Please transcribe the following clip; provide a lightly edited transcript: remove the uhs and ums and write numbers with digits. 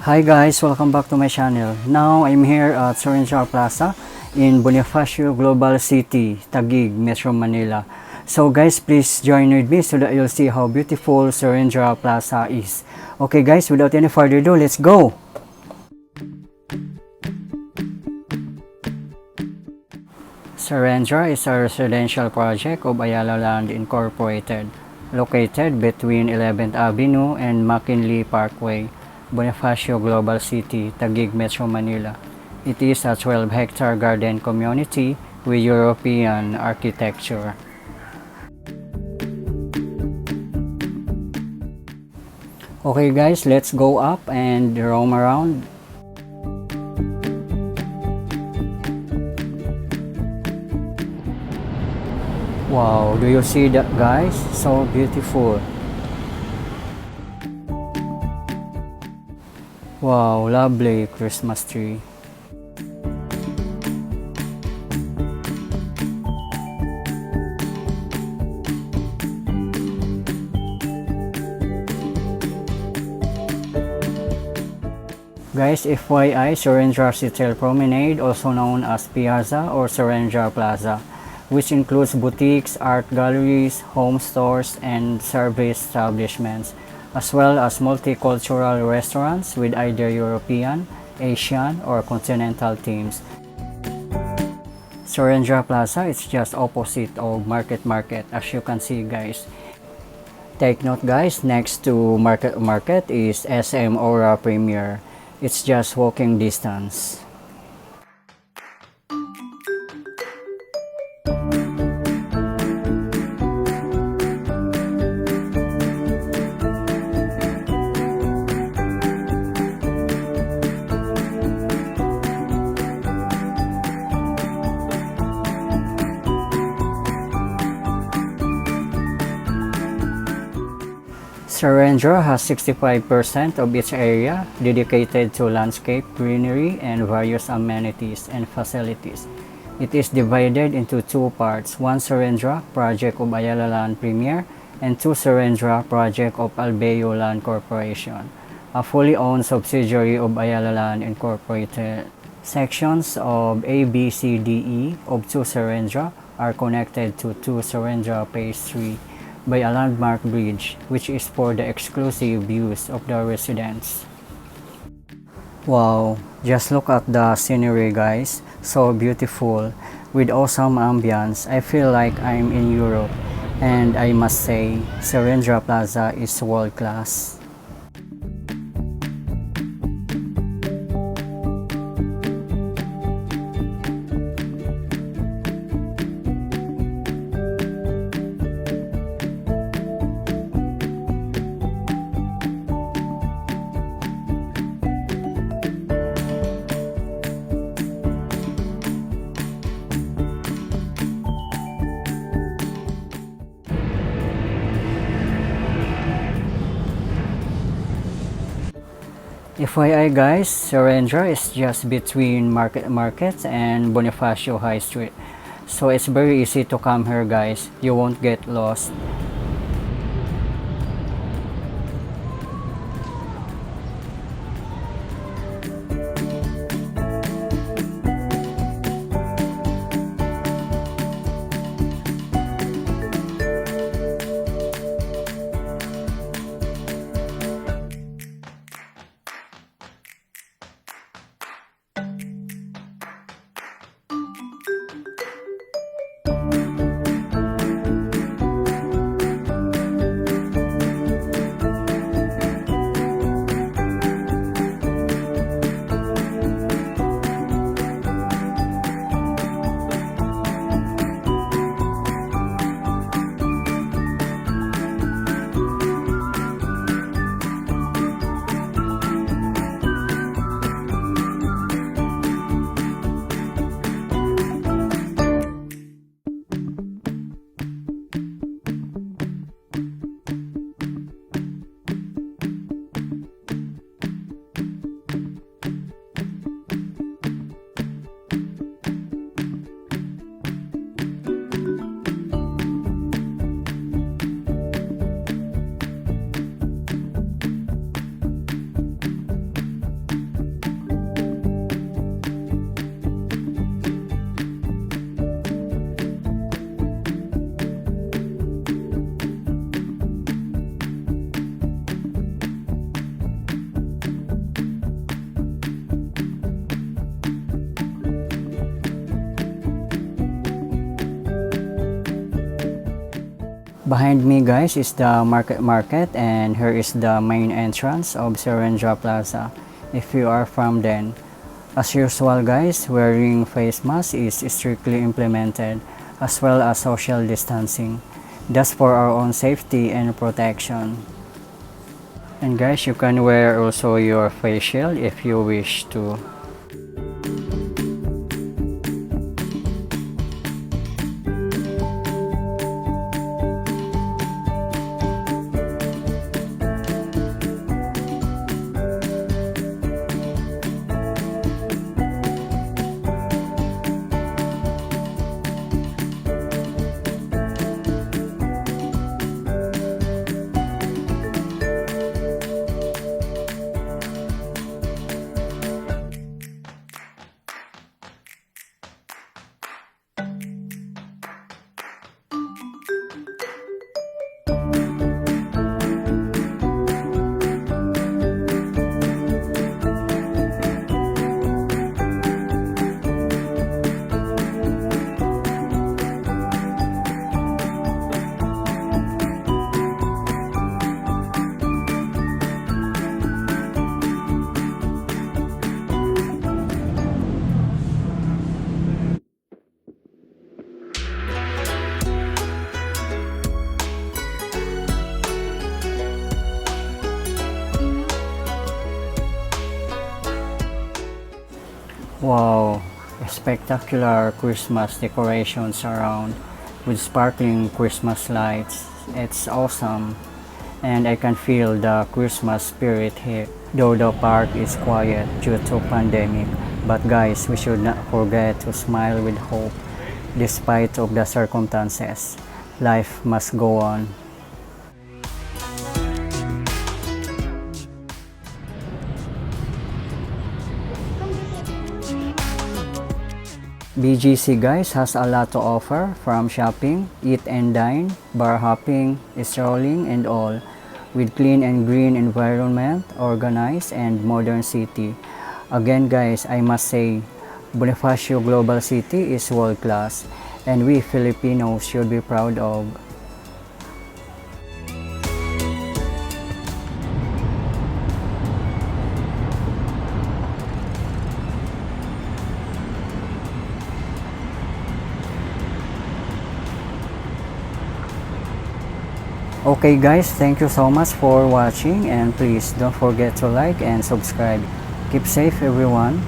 Hi guys, welcome back to my channel. Now I'm here at Serendra Plaza in Bonifacio Global City, Taguig, Metro Manila. So guys, please join with me so that you'll see how beautiful Serendra Plaza is. Okay guys, without any further ado, let's go! Serendra is a residential project of Ayala Land Incorporated, located between 11th Avenue and McKinley Parkway, Bonifacio Global City, Taguig, Metro Manila. It is a 12-hectare garden community with European architecture. Okay guys, let's go up and roam around. Wow, do you see that guys? So beautiful. Wow, lovely Christmas tree. Guys, FYI, Serendra City Promenade, also known as Piazza or Serendra Plaza, which includes boutiques, art galleries, home stores, and service establishments, as well as multicultural restaurants with either European, Asian, or continental themes. Serendra Plaza is just opposite of Market, as you can see guys. Take note guys, next to Market is SM Aura Premier. It's just walking distance. Serendra has 65% of its area dedicated to landscape, greenery, and various amenities and facilities. It is divided into two parts, one Serendra project of Ayala Land Premier and two Serendra project of Albeo Land Corporation, a fully owned subsidiary of Ayala Land Incorporated. Sections of A, B, C, D, E of two Serendra are connected to two Serendra Phase 3 by a landmark bridge, which is for the exclusive use of the residents. Wow, just look at the scenery guys, so beautiful, with awesome ambience. I feel like I'm in Europe, and I must say, Serendra Plaza is world class. FYI guys, Serendra is just between Market and Bonifacio High Street. So it's very easy to come here guys, you won't get lost. Behind me guys is the market and here is the main entrance of Serendra Plaza if you are from then. As usual guys, wearing face mask is strictly implemented as well as social distancing. That's for our own safety and protection. And guys, you can wear also your face shield if you wish to. Wow, spectacular Christmas decorations around with sparkling Christmas lights. It's awesome and I can feel the Christmas spirit here. Though the park is quiet due to pandemic, but guys, we should not forget to smile with hope despite of the circumstances. Life must go on. BGC guys has a lot to offer from shopping, eat and dine, bar hopping, strolling and all, with clean and green environment, organized and modern city. Again guys, I must say, Bonifacio Global City is world class and we Filipinos should be proud of. Okay guys, thank you so much for watching and please don't forget to like and subscribe. Keep safe everyone.